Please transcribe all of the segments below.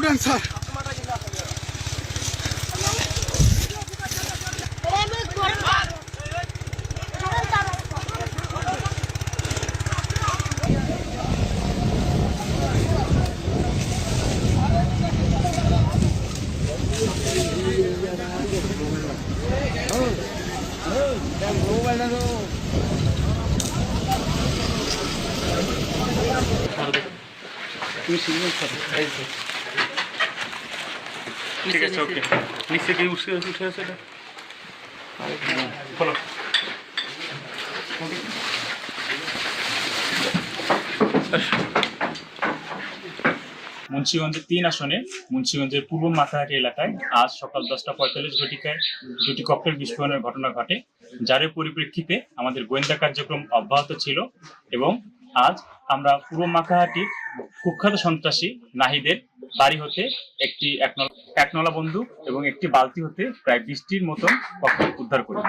উড়ান sir. ঠিক আছে, ওকে। নিচে কি উঠে আছে এটা? বলো। মুন্সিগঞ্জের ৩ আসনে মুন্সিগঞ্জের পূর্ব মাথাহাটি এলাকায় আজ সকাল 10:45 ঘটিকায় দুটি ককটেল বিস্ফোরণের ঘটনা ঘটে, যার পরিপ্রেক্ষিতে আমাদের গোয়েন্দা কার্যক্রম অব্যাহত ছিল এবং আজ আমরা পূর্ব মাথাহাটির কুখ্যাত সন্ত্রাসী নাহিদের বাড়ি হতে একটি একনলা বন্দুক এবং একটি বালতি হতে প্রায় 20টির মতন ককটেল উদ্ধার করি।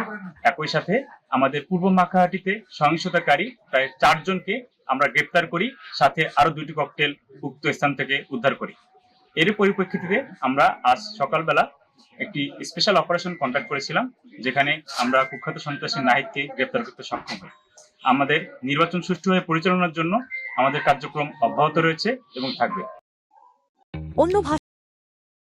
একই সাথে আমাদের পূর্ব মাখাহাটিতে সহিংসতাকারী প্রায় 4 জনকে আমরা গ্রেপ্তার করি, সাথে আরো 2টি ককটেল উক্ত স্থান থেকে উদ্ধার করি। এর পরিপ্রেক্ষিতে আমরা আজ সকালবেলা একটি স্পেশাল অপারেশন কন্ডাক্ট করেছিলাম, যেখানে আমরা কুখ্যাত সন্ত্রাসী নাহিদকে গ্রেপ্তার করতে সক্ষম হই। আমাদের নির্বাচন সুষ্ঠুভাবে পরিচালনার জন্য আমাদের কার্যক্রম অব্যাহত রয়েছে এবং থাকবে। অন্য